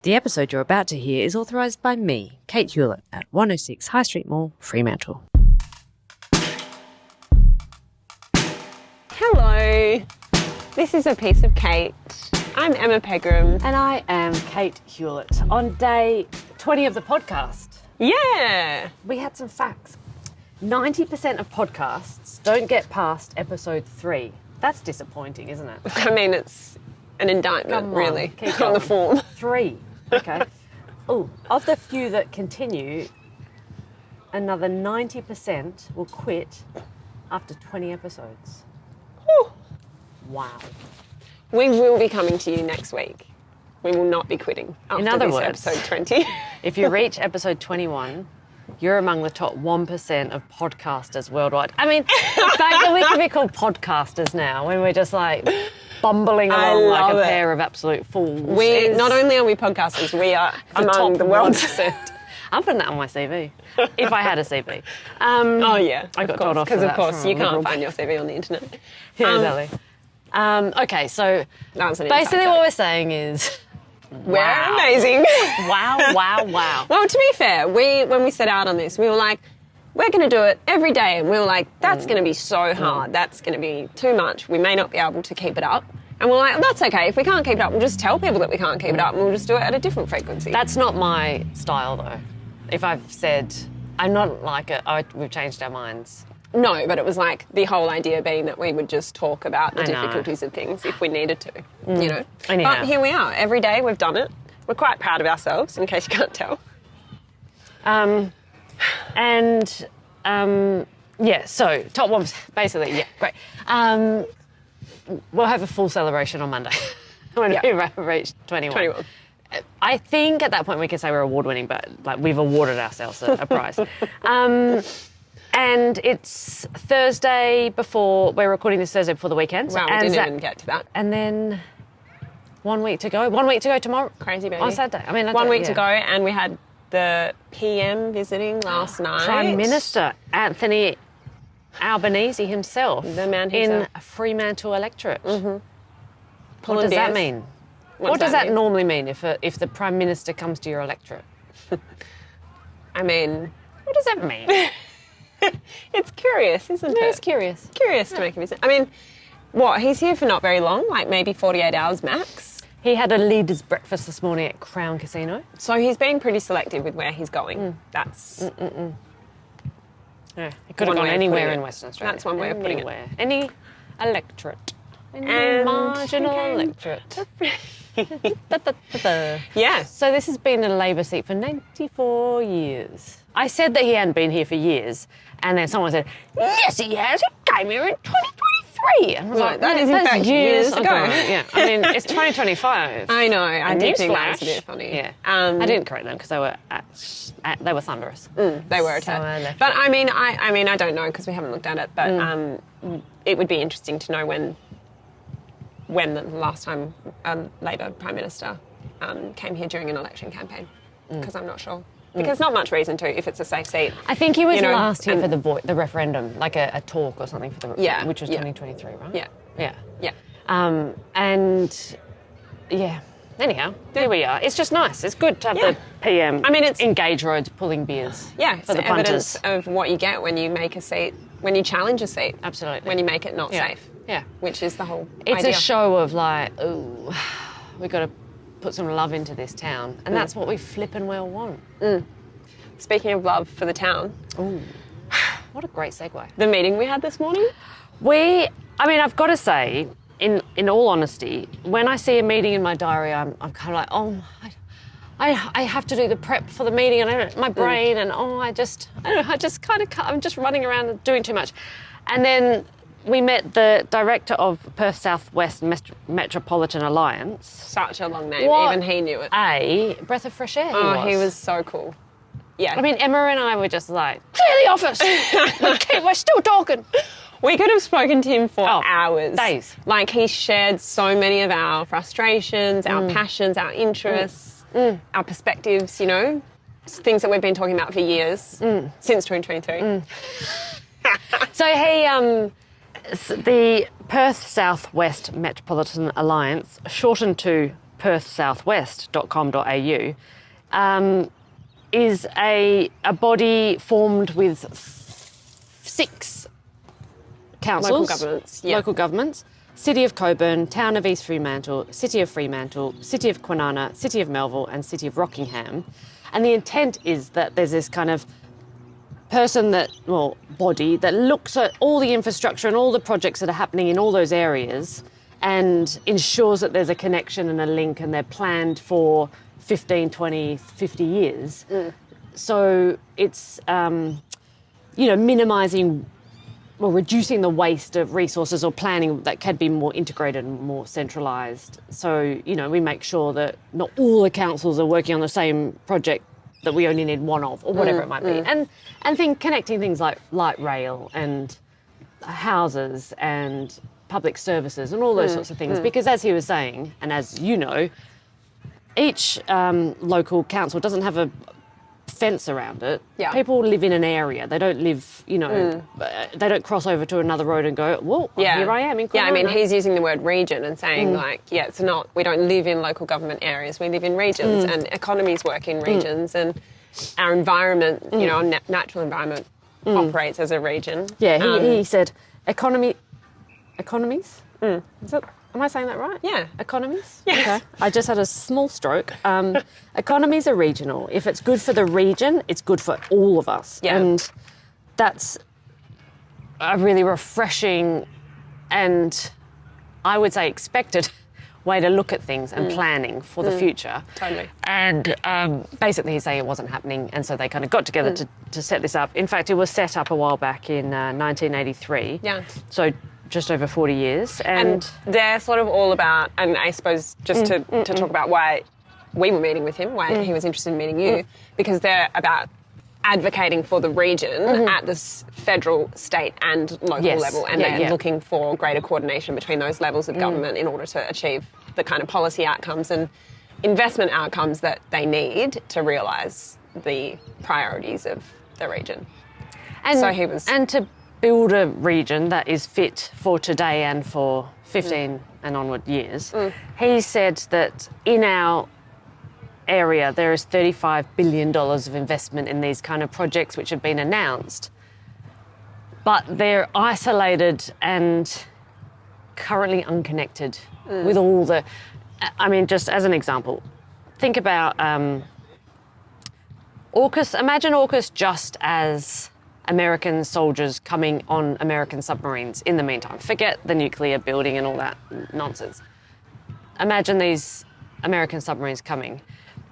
The episode you're about to hear is authorised by me, Kate Hulett, at 106 High Street Mall, Fremantle. Hello, this is A Piece of Kate. I'm Emma Pegram. And I am Kate Hulett. On day 20 of the podcast, Yeah. we had some facts. 90% of podcasts don't get past episode 3. That's disappointing, isn't it? I mean, it's an indictment, Come on, really, keep on the going. form. 3. Okay. Oh, of the few that continue, another 90% will quit after 20 episodes. Whew. Wow. We will be coming to you next week. We will not be quitting after other this words, episode 20. If you reach episode 21, you're among the top 1% of podcasters worldwide. I mean, the fact that we can be called podcasters now when we're just like bumbling I along like love a it. pair of absolute fools. Not only are we podcasters, we are among the world's... 1%. I'm putting that on my CV, if I had a CV. Oh, yeah. I got told off for because, of that course, from you a can't liberal- find your CV on the internet. Yeah, exactly. Okay, so That was an inside basically joke. what we're saying is, We're wow. amazing. wow. Well, to be fair, when we set out on this, we were like, we're going to do it every day. And we were like, that's going to be so hard. That's going to be too much. We may not be able to keep it up. And we're like, that's okay. If we can't keep it up, we'll just tell people that we can't keep it up and we'll just do it at a different frequency. That's not my style though. If I've said, I'm not like it, we've changed our minds. No, but it was like the whole idea being that we would just talk about the I know. difficulties of things if we needed to, you know. Anyhow. But here we are. Every day we've done it. We're quite proud of ourselves, in case you can't tell. Yeah, so top 1%, basically, yeah, great. We'll have a full celebration on Monday when we reach 21. 21. I think at that point we can say we're award winning, but like we've awarded ourselves a prize. And it's Thursday before, we're recording this Thursday before the weekend. Wow, we and didn't even get to that. And then 1 week to go. 1 week to go tomorrow. Crazy, baby. On Saturday. I mean, 1 week to go, and we had the PM visiting last night. Prime Minister Anthony Albanese himself. The man himself. In Fremantle electorate. Mm-hmm. Pulling What does that beers. mean? What does that mean? normally mean if the Prime Minister comes to your electorate? I mean, What does that mean? it's curious, isn't it? It's curious. Curious to make a visit. I mean, what, he's here for not very long, like maybe 48 hours max. He had a leader's breakfast this morning at Crown Casino. So he's being pretty selective with where he's going. That's Yeah, he could have One gone way of anywhere putting in it. Western Australia. That's one way of putting it. Anywhere. Any electorate. Any And marginal again- electorate. Da-da-da-da. Yeah. So this has been a Labor seat for 94 years. I said that he hadn't been here for years, and then someone said, yes, he has. He came here in 2023. And I was Right, like, that is in that's fact years ago. Yeah, I mean, it's 2025. I know, I did think that was a Newsflash. bit funny. Yeah. I I didn't correct them because they were they were thunderous. They were a So I tad. left But I mean, I don't know because we haven't looked at it, but it would be interesting to know when the last time a Labor Prime Minister came here during an election campaign, because I'm not sure. Because not much reason to if it's a safe seat. I think he was You know, last here and- for the referendum, like a talk or something for the Yeah, which was yeah. 2023, right? Yeah, Yeah. yeah. And yeah. Anyhow, here we are. It's just nice. It's good to have Yeah. the PM I mean, it's- in Gage Roads pulling beers. Yeah, for it's the evidence punters. of what you get when you make a seat, when you challenge a seat. Absolutely. When you make it not Yeah. safe. Yeah. Which is the whole It's idea. a show of like, ooh, we've got to put some love into this town, and that's what we flippin' well want. Speaking of love for the town, Ooh, what a great segue. the meeting we had this morning, I've got to say, in all honesty, when I see a meeting in my diary, I'm kind of like, oh, I have to do the prep for the meeting, and my brain, and I'm just running around and doing too much. And then we met the director of Perth Southwest Metropolitan Alliance. such a long name, What even he knew it. A breath of fresh air. He was so cool. Yeah. I mean, Emma and I were just like, clear the office. We're still talking. we could have spoken to him for Oh, hours. days. Like, he shared so many of our frustrations, our passions, our interests, our perspectives, you know, things that we've been talking about for years, since 2023. So he, the Perth Southwest Metropolitan Alliance, shortened to perthsouthwest.com.au, is a body formed with 6 councils. Local governments. City of Coburn, Town of East Fremantle, City of Fremantle, City of Kwinana, City of Melville and City of Rockingham. And the intent is that there's this kind of body that looks at all the infrastructure and all the projects that are happening in all those areas and ensures that there's a connection and a link and they're planned for 15, 20, 50 years. So it's, minimising or reducing the waste of resources or planning that can be more integrated and more centralised. So, we make sure that not all the councils are working on the same project that we only need one of or whatever it might be. And connecting things like light rail and houses and public services and all those sorts of things. Because as he was saying, and as you know, each local council doesn't have a fence around it. Yeah. People live in an area. They don't live, they don't cross over to another road and go, well, here I am in Kwinana. Yeah, I mean, he's using the word region and saying it's not, we don't live in local government areas, we live in regions and economies work in regions and our environment, our natural environment operates as a region. Yeah, he said economies? Is it? Am I saying that right? Yeah. Economies? Yeah. Okay. I just had a small stroke. Economies are regional. If it's good for the region, it's good for all of us. Yeah. And that's a really refreshing and I would say expected way to look at things and planning for the future. Totally. And basically he's saying it wasn't happening and so they kind of got together to set this up. In fact, it was set up a while back in 1983. Yeah. So just over 40 years. And they're sort of all about, and I suppose just to talk about why we were meeting with him, why he was interested in meeting you, because they're about advocating for the region at this federal, state and local level, and they're looking for greater coordination between those levels of government in order to achieve the kind of policy outcomes and investment outcomes that they need to realise the priorities of the region. And, so he was... And to build a region that is fit for today and for 15 and onward years, he said that in our area there is $35 billion of investment in these kind of projects which have been announced, but they're isolated and currently unconnected with all the... I mean, just as an example, think about AUKUS. Imagine AUKUS just as American soldiers coming on American submarines in the meantime. Forget the nuclear building and all that nonsense. Imagine these American submarines coming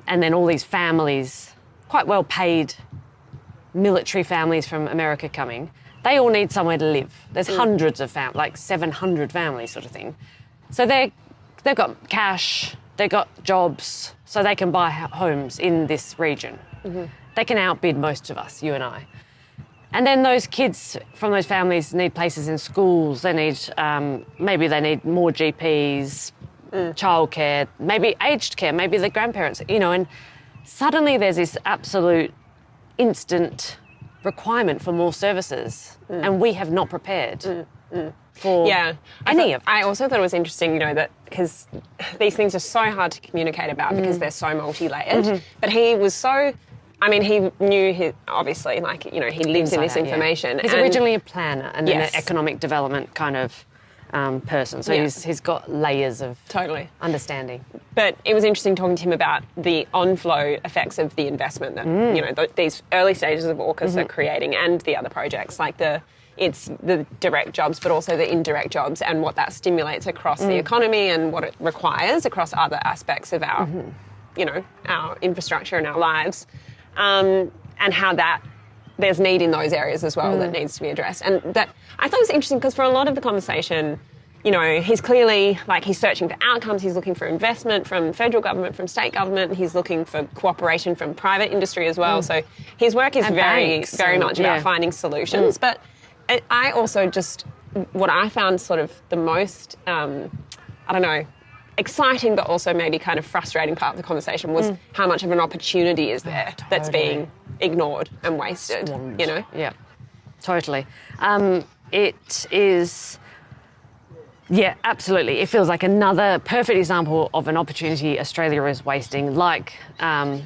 and then all these families, quite well paid military families from America coming. They all need somewhere to live. There's hundreds of families, like 700 families sort of thing. So they've got cash, they've got jobs, so they can buy homes in this region. They can outbid most of us, you and I. And then those kids from those families need places in schools. They need, maybe they need more GPs, childcare, maybe aged care, maybe the grandparents, and suddenly there's this absolute instant requirement for more services and we have not prepared for any of it. I also thought it was interesting, that because these things are so hard to communicate about because they're so multi-layered, but he was so... I mean, he knew, obviously, he lives in this information. Yeah. He's originally a planner and then an economic development kind of person. So he's got layers of understanding. But it was interesting talking to him about the on-flow effects of the investment that, these early stages of AUKUS are creating and the other projects, like it's the direct jobs, but also the indirect jobs and what that stimulates across the economy and what it requires across other aspects of our, our infrastructure and our lives. And how that there's need in those areas as well that needs to be addressed. And that I thought it was interesting because for a lot of the conversation, he's clearly he's searching for outcomes, he's looking for investment from federal government, from state government, he's looking for cooperation from private industry as well. So his work is very much about finding solutions. But I also what I found sort of the most, exciting but also maybe kind of frustrating part of the conversation was how much of an opportunity is there that's being ignored and wasted, Yeah, totally. It is... Yeah, absolutely. It feels like another perfect example of an opportunity Australia is wasting, like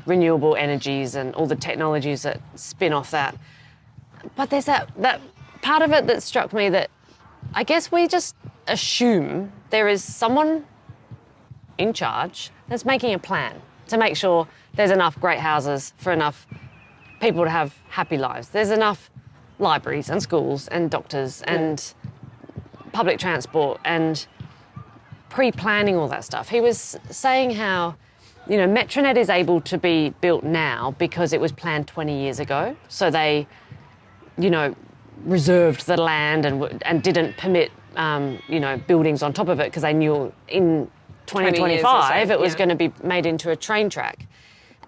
renewable energies and all the technologies that spin off that. But there's that part of it that struck me that I guess we just assume there is someone in charge that's making a plan to make sure there's enough great houses for enough people to have happy lives. There's enough libraries and schools and doctors and public transport and pre-planning all that stuff. He was saying how, Metronet is able to be built now because it was planned 20 years ago. So they, reserved the land and didn't permit, buildings on top of it because they knew in 2025 it was going to be made into a train track.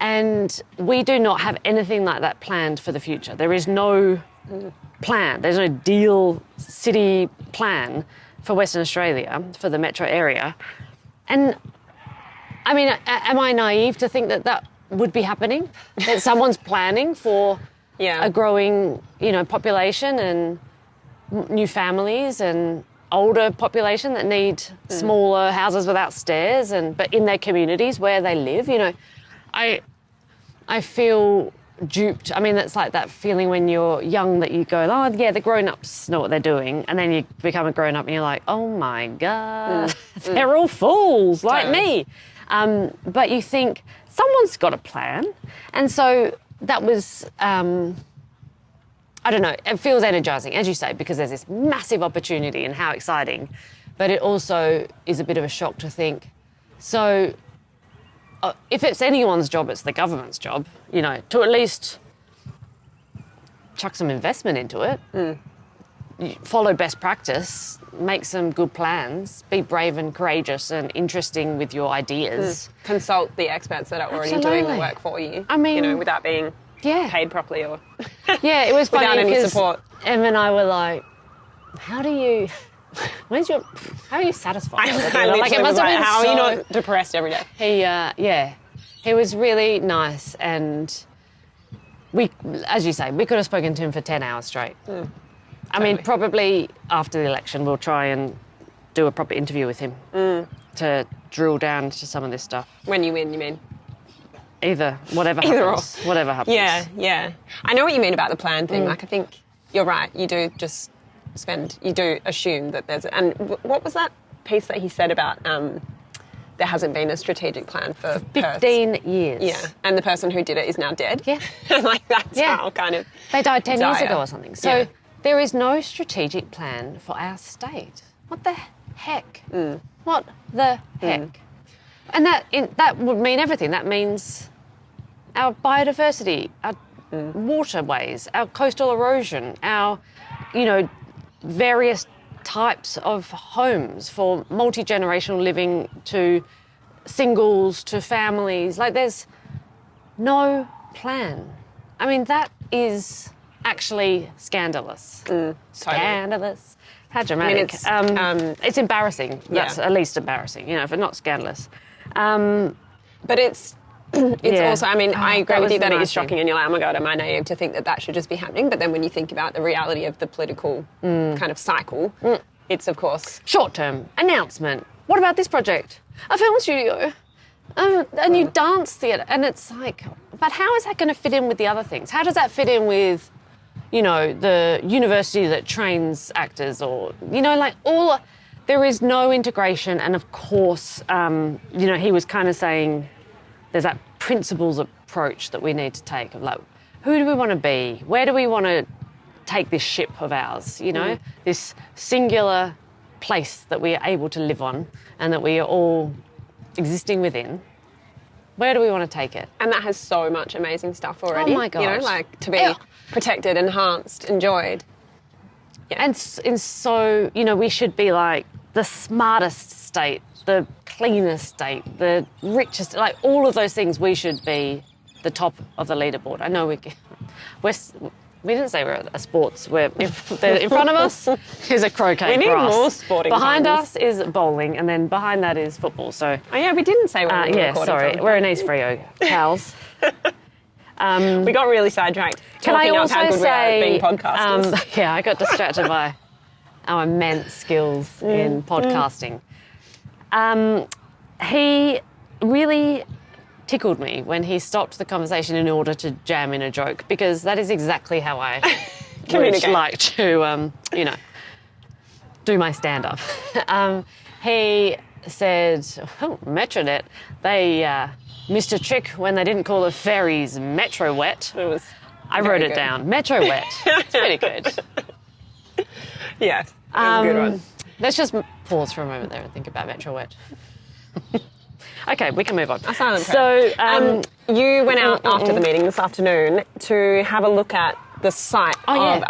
And we do not have anything like that planned for the future. There is no plan. There's no deal city plan for Western Australia, for the metro area. And I mean, am I naive to think that would be happening? That someone's planning for a growing, population and new families and older population that need smaller houses without stairs, but in their communities where they live, I feel duped. I mean, it's like that feeling when you're young that you go, oh yeah, the grown-ups know what they're doing, and then you become a grown-up and you're like, oh my God, they're all fools like me. But you think someone's got a plan, and so that was, I don't know, it feels energizing, as you say, because there's this massive opportunity and how exciting, but it also is a bit of a shock to think, so if it's anyone's job, it's the government's job, to at least chuck some investment into it, follow best practice, make some good plans, be brave and courageous and interesting with your ideas. Consult the experts that are already doing the work for you, I mean, without being paid properly or it was funny without any support. Emma and I were like, how are you satisfied? Like, it must have been how are you not depressed every day? He was really nice, and we, as you say, we could have spoken to him for 10 hours straight. I mean, probably after the election, we'll try and do a proper interview with him to drill down to some of this stuff. When you win, you mean? Whatever happens. Yeah. I know what you mean about the plan thing. Like, I think you're right. You do just you do assume that there's, and what was that piece that he said about there hasn't been a strategic plan for 15 years. Yeah, and the person who did it is now dead. Yeah. Like, that's how kind of they died 10 years ago or something. So there is no strategic plan for our state. What the heck? What the heck? And that would mean everything. That means our biodiversity, our waterways, our coastal erosion, our, various types of homes for multi-generational living, to singles, to families. Like, there's no plan. I mean, that is actually scandalous. Scandalous. How dramatic. I mean, it's embarrassing. That's at least embarrassing, if it's not scandalous. But it's also, I mean, I agree with you that it is thing. shocking, and you're like, oh my God, am I naive to think that should just be happening? But then when you think about the reality of the political kind of cycle, it's, of course... Short-term announcement. What about this project? A film studio. A new dance theatre. And it's like, but how is that going to fit in with the other things? How does that fit in with, the university that trains actors, or, there is no integration. And of course, he was kind of saying there's that principles approach that we need to take of, like, who do we want to be? Where do we want to take this ship of ours, this singular place that we are able to live on and that we are all existing within. Where do we want to take it? And that has so much amazing stuff already. Oh my gosh. Like, to be protected, enhanced, enjoyed. Yeah. And so, we should be like the smartest state, the cleanest state, the richest, like all of those things. We should be the top of the leaderboard. I know we didn't say we're a sports. In front of us is a croquet. We need more sporting. Behind us is bowling, and then behind that is football. So. Oh yeah, we didn't say where we were recording sorry, from. we're an FREO pals. We got really sidetracked. Can I also how good say, we are at being podcasters. I got distracted by our immense skills in podcasting. He really tickled me when he stopped the conversation in order to jam in a joke, because that is exactly how I would like to, do my stand-up. He said, Metronet, they missed a trick when they didn't call the ferries Metro Wet. I wrote it down. Metro Wet. It's pretty good. Yes, that's a good one. Let's just pause for a moment there and think about Metro Wet. Okay, we can move on. So, you went out after the meeting this afternoon to have a look at the site of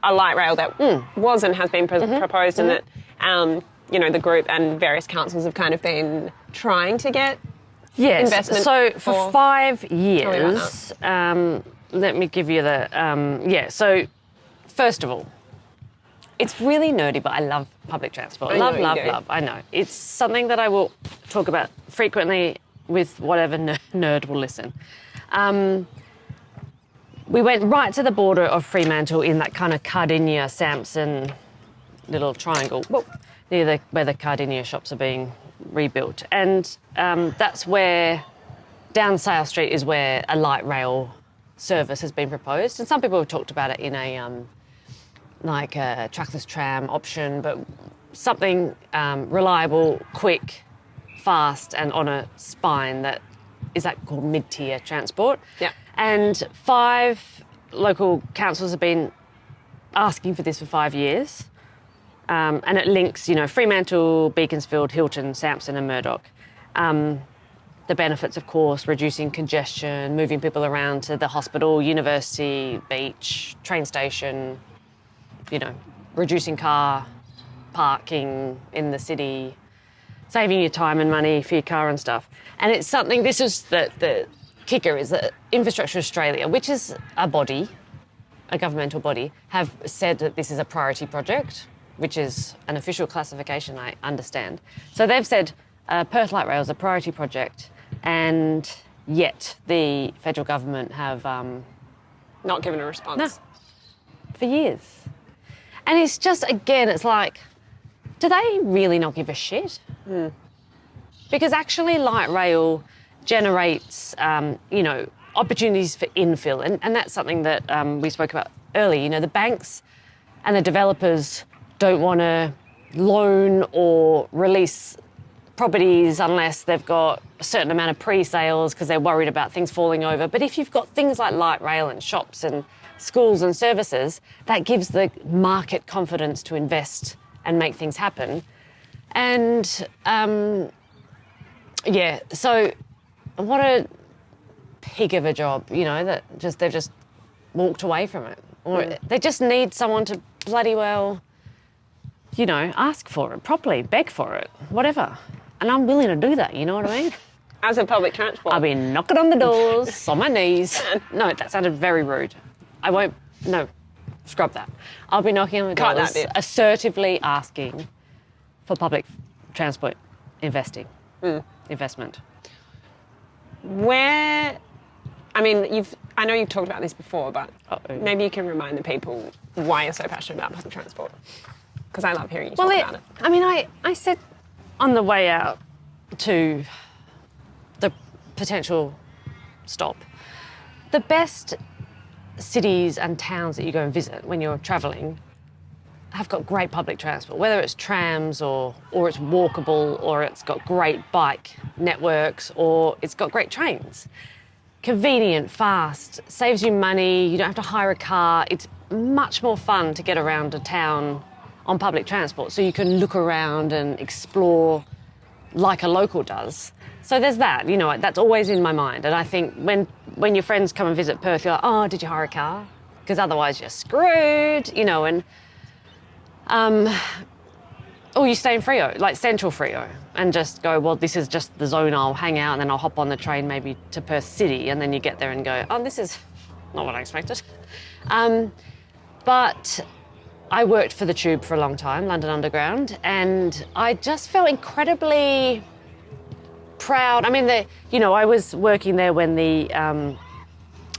a light rail that was and has been proposed, and that the group and various councils have kind of been trying to get investment. So for 5 years, let me give you the So first of all, it's really nerdy, but I love public transport. Love. I know. It's something that I will talk about frequently with whatever nerd will listen. We went right to the border of Fremantle in that kind of Cardinia Sampson little triangle near where the Cardinia shops are being rebuilt. And that's where, down Sale Street is where a light rail service has been proposed. And some people have talked about it in a like a trackless tram option, but something reliable, quick, fast, and on a spine that is that called mid-tier transport. Yeah. And 5 local councils have been asking for this for 5 years. And it links, Fremantle, Beaconsfield, Hilton, Sampson and Murdoch. The benefits, of course, reducing congestion, moving people around to the hospital, university, beach, train station, reducing car parking in the city, saving you time and money for your car and stuff. And it's something, this is the kicker, is that Infrastructure Australia, which is a governmental body, have said that this is a priority project, which is an official classification, I understand. So they've said Perth Light Rail is a priority project, and yet the federal government have... not given a response. No, for years. And it's just, again, it's like, do they really not give a shit? Because actually light rail generates, opportunities for infill. And that's something that we spoke about earlier. The banks and the developers don't want to loan or release properties unless they've got a certain amount of pre-sales because they're worried about things falling over. But if you've got things like light rail and shops and schools and services, that gives the market confidence to invest and make things happen. And so what a pig of a job, that they've just walked away from it. Or they just need someone to bloody well, ask for it properly, beg for it, whatever. And I'm willing to do that, you know what I mean? As a public transport. I'll be knocking on the doors, on my knees. No, that sounded very rude. I won't, no, scrub that. I'll be knocking on the doors, assertively asking for public transport investment. I know you've talked about this before, but maybe you can remind the people why you're so passionate about public transport. Because I love hearing you talk about it. I said on the way out to the potential stop, the best cities and towns that you go and visit when you're travelling have got great public transport, whether it's trams or it's walkable, or it's got great bike networks, or it's got great trains. Convenient, fast, saves you money, you don't have to hire a car. It's much more fun to get around a town on public transport, so you can look around and explore like a local does. So there's that, that's always in my mind. And I think when your friends come and visit Perth, you're like, oh, did you hire a car? Because otherwise you're screwed, or you stay in FREO, like Central FREO, and just go, well, this is just the zone I'll hang out, and then I'll hop on the train maybe to Perth City, and then you get there and go, oh, this is not what I expected. But I worked for the Tube for a long time, London Underground, and I just felt incredibly proud. I was working there when the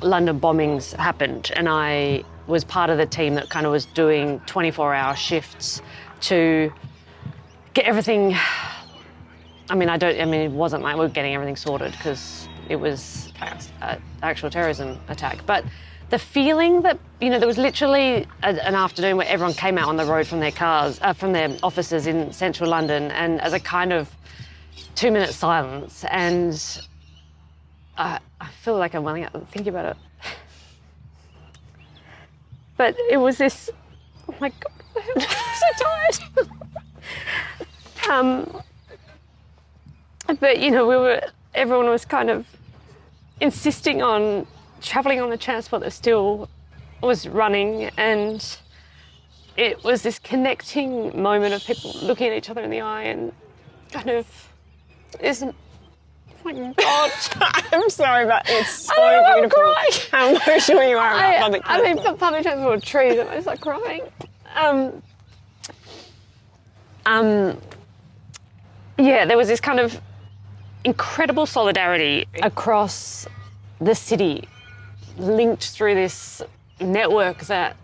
London bombings happened, and I was part of the team that kind of was doing 24-hour shifts to get everything. It wasn't like we were getting everything sorted because it was an actual terrorism attack. But the feeling that, there was literally an afternoon where everyone came out on the road from their cars, from their offices in central London, and as a kind of 2-minute silence, and I feel like I'm welling up thinking about it. But it was this, oh my God, I'm so tired. But, everyone was kind of insisting on travelling on the transport that still was running, and it was this connecting moment of people looking at each other in the eye and kind of, oh my God. I'm sorry, but it's so beautiful how emotional you are about public transport. Public transport or trees, I was like crying. There was this kind of incredible solidarity across the city, linked through this network that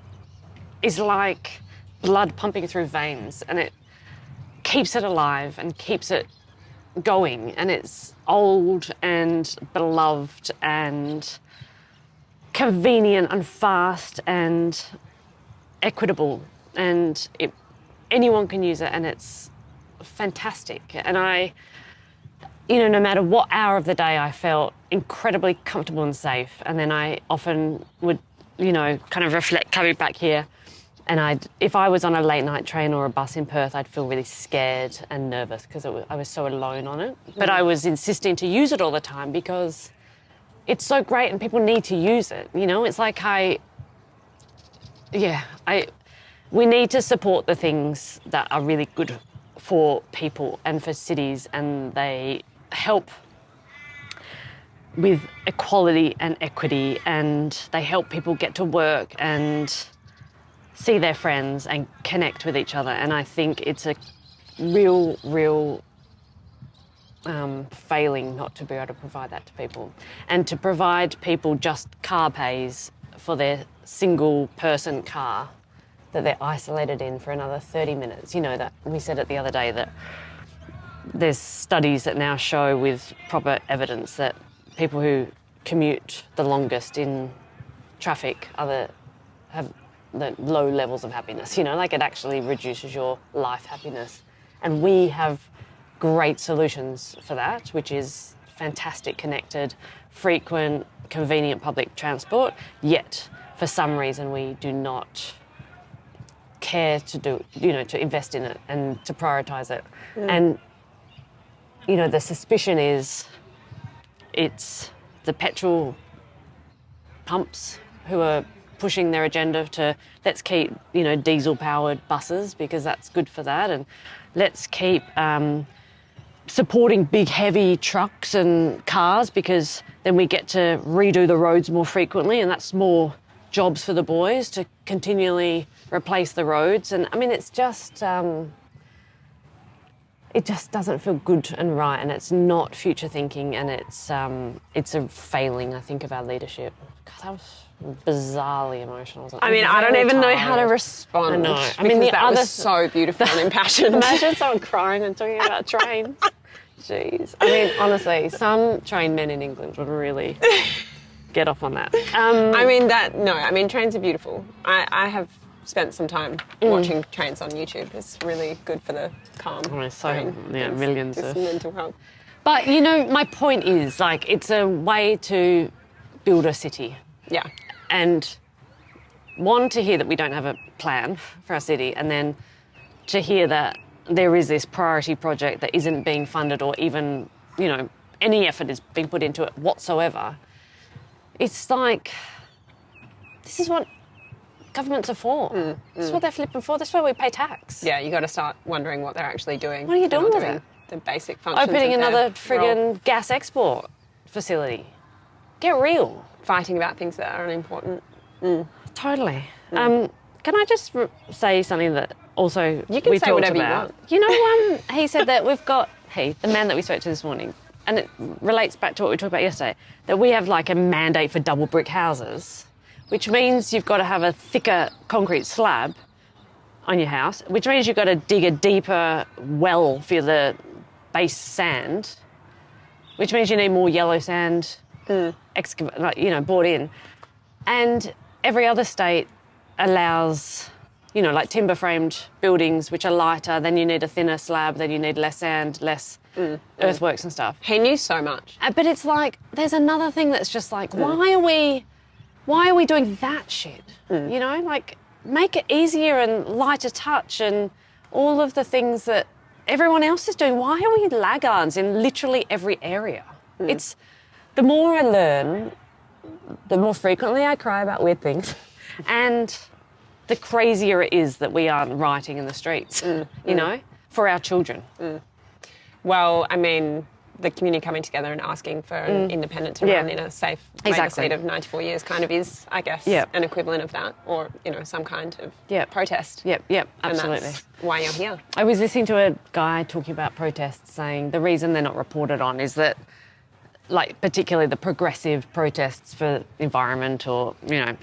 is like blood pumping through veins, and it keeps it alive and keeps it going, and it's old and beloved and convenient and fast and equitable, and anyone can use it, and it's fantastic. And no matter what hour of the day, I felt incredibly comfortable and safe. And then I often would, kind of reflect coming back here. And if I was on a late night train or a bus in Perth, I'd feel really scared and nervous because I was so alone on it. But I was insisting to use it all the time because it's so great and people need to use it. It's like we need to support the things that are really good for people and for cities, and they help with equality and equity, and they help people get to work and see their friends and connect with each other. And I think it's a real failing not to be able to provide that to people, and to provide people just car pays for their single person car that they're isolated in for another 30 minutes. That we said it the other day, that there's studies that now show with proper evidence that people who commute the longest in traffic have the low levels of happiness. It actually reduces your life happiness. And we have great solutions for that, which is fantastic, connected, frequent, convenient public transport, yet for some reason we do not care to to invest in it and to prioritise it. And the suspicion is it's the petrol pumps who are pushing their agenda to let's keep diesel powered buses because that's good for that, and let's keep supporting big heavy trucks and cars because then we get to redo the roads more frequently, and that's more jobs for the boys to continually replace the roads. And it's just it just doesn't feel good and right, and it's not future thinking, and it's a failing, I think, of our leadership. God, that was bizarrely emotional. I don't even know how to respond. I know. That was so beautiful and impassioned. Imagine someone crying and talking about trains. Jeez. Honestly, some train men in England would really get off on that. Trains are beautiful. I have spent some time watching trains on YouTube. It's really good for the calm brain. Millions of mental health. But my point is, it's a way to build a city. Yeah. And to hear that we don't have a plan for our city, and then to hear that there is this priority project that isn't being funded, or even, any effort is being put into it whatsoever. It's like, this is what governments are for. This is what they're flipping for. This is why we pay tax. Yeah, you got to start wondering what they're actually doing. What are you doing with it? The basic functions. Opening of another their friggin' role. gas export facility. Get real. Fighting about things that are unimportant. Totally. Can I just say something that also you can we say talked whatever about? you want. He said that we've got, the man that we spoke to this morning, and it relates back to what we talked about yesterday, that we have a mandate for double brick houses, which means you've got to have a thicker concrete slab on your house, which means you've got to dig a deeper well for the base sand, which means you need more yellow sand brought in. And every other state allows, like timber-framed buildings, which are lighter, then you need a thinner slab, then you need less sand, less earthworks and stuff. He knew so much. But it's like, there's another thing that's just like, why are we doing that shit? Like, make it easier and lighter touch and all of the things that everyone else is doing. Why are we laggards in literally every area? It's, the more I learn, the more frequently I cry about weird things, and the crazier it is that we aren't rioting in the streets, for our children. Well, I mean, the community coming together and asking for an independent to run in a safe Labor seat of 94 years kind of is, I guess, an equivalent of that, or, some kind of protest. Yep, absolutely. And that's why you're here. I was listening to a guy talking about protests saying the reason they're not reported on is that, like, particularly the progressive protests for environment or,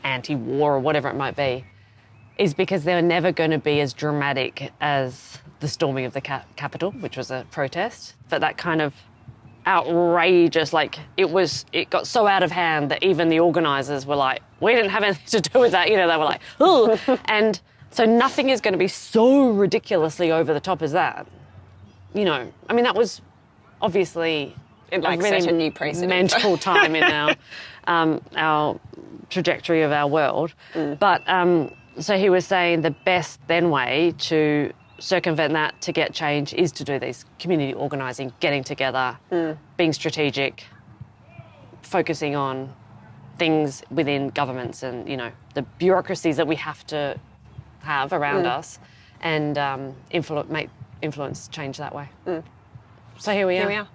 anti-war or whatever it might be, is because they're never going to be as dramatic as the storming of the Capitol, which was a protest. But that kind of outrageous, like, it got so out of hand that even the organisers were like, we didn't have anything to do with that. They were like, oh. And so nothing is going to be so ridiculously over the top as that. That was obviously it a really set a new precedent. Mental time in our trajectory of our world. But so he was saying the best then way to circumvent that, to get change, is to do these community organising, getting together, being strategic, focusing on things within governments and, the bureaucracies that we have to have around us, and make influence change that way. So here we are.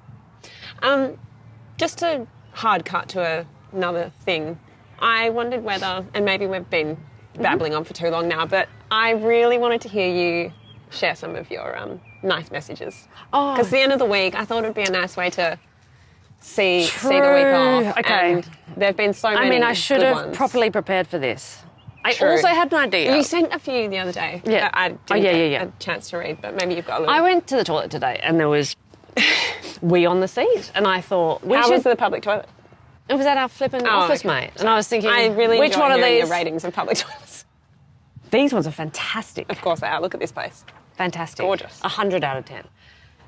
Just a hard cut to another thing. I wondered whether, and maybe we've been babbling on for too long now, but I really wanted to hear you share some of your nice messages. Because the end of the week, I thought it would be a nice way to see the week off. Okay. And there have been so many I should have ones. properly prepared for this. I True. also had an idea. You sent a few the other day. Yeah. I didn't get a chance to read, but maybe you've got a little. I went to the toilet today and there was wee on the seat, and I thought, How was the public toilet? It was at our flipping office, mate. And I was thinking, I really which one of these? Your ratings of public toilets. These ones are fantastic. Of course they are. Look at this place. Fantastic. Gorgeous. 100 out of 10.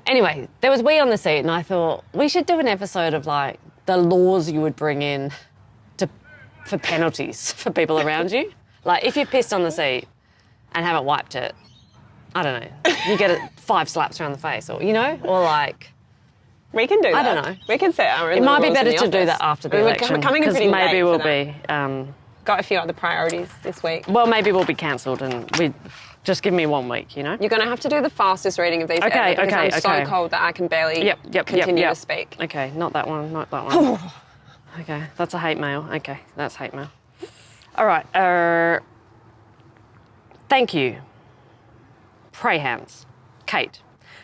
Anyway, there was wee on the seat, and I thought we should do an episode of, like, the laws you would bring in for penalties for people around you. Like, if you're pissed on the seat and haven't wiped it, I don't know, you get 5 slaps around the face, or, or like... We can do that. I don't know. We can set our own. It might be better to office. do that after the election, because maybe we'll be... Got a few other priorities this week. Well, maybe we'll be cancelled, and just give me 1 week, You're going to have to do the fastest reading of these ever, because I'm so cold that I can barely continue to speak. Okay, not that one. Okay, that's a hate mail. Okay, that's hate mail. All right. Thank you, Pray Hands, Kate,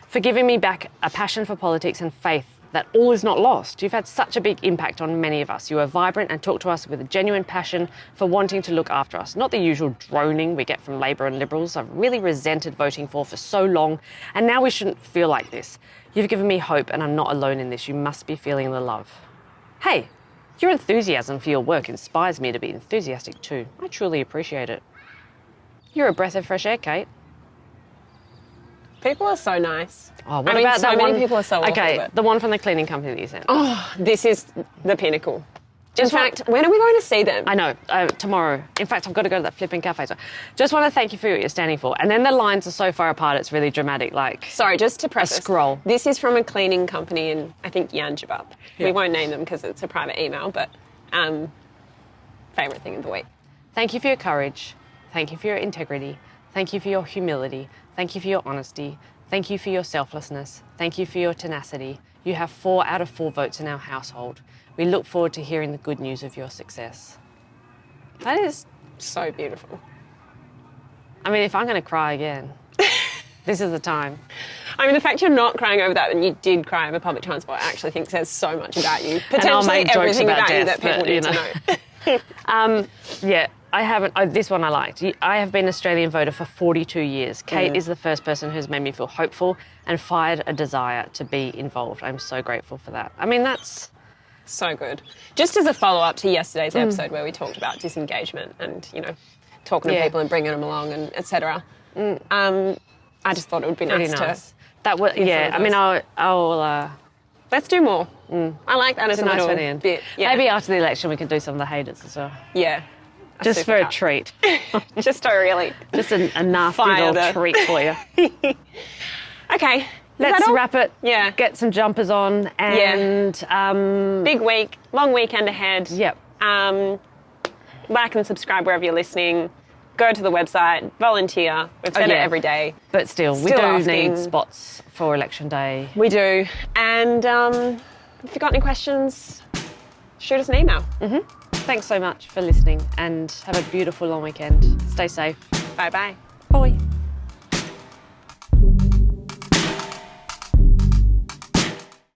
for giving me back a passion for politics and faith that all is not lost. You've had such a big impact on many of us. You are vibrant and talk to us with a genuine passion for wanting to look after us, not the usual droning we get from Labor and Liberals I've really resented voting for so long, and now we shouldn't feel like this. You've given me hope, and I'm not alone in this. You must be feeling the love. Hey, your enthusiasm for your work inspires me to be enthusiastic too. I truly appreciate it. You're a breath of fresh air, Kate. People are so nice. Oh, what about that many one? people are so awful. Okay, the one from the cleaning company that you sent. Oh, this is the pinnacle. In fact, when are we going to see them? I know, tomorrow. In fact, I've got to go to that flipping cafe. So just want to thank you for what you're standing for. And then the lines are so far apart, it's really dramatic. Like, sorry, just to preface. Scroll. This is from a cleaning company in, I think, Yangebup. Yeah. We won't name them because it's a private email, but favourite thing of the week. Thank you for your courage. Thank you for your integrity. Thank you for your humility. Thank you for your honesty. Thank you for your selflessness. Thank you for your tenacity. You have 4 out of 4 votes in our household. We look forward to hearing the good news of your success. That is so beautiful. I mean, if I'm going to cry again, this is the time. I mean, the fact you're not crying over that and you did cry over public transport, I actually think says so much about you. Potentially everything about you that people need to know. Yeah, I haven't. Oh, this one I liked. I have been Australian voter for 42 years. Kate is the first person who's made me feel hopeful and fired a desire to be involved. I'm so grateful for that. I mean, that's... So good. Just as a follow-up to yesterday's episode where we talked about disengagement and, you know, talking to people and bringing them along and et cetera. I just thought it would be Pretty nice nice. to... That was, yeah, I mean, I'll Let's do more. I like that as a nice little for the end. bit. Yeah. Maybe after the election we can do some of the haters as well. Yeah. Just for super a cut. treat. Just to really... Just a nasty Fire little the- treat for you. Okay. Is Let's that all? wrap it. Yeah. Get some jumpers on and Big week, long weekend ahead. Yep. Like and subscribe wherever you're listening. Go to the website, volunteer. We've said it every day. But still, we Still do asking. need spots for election day. We do. And if you've got any questions, shoot us an email. Thanks so much for listening and have a beautiful long weekend. Stay safe. Bye-bye. Bye.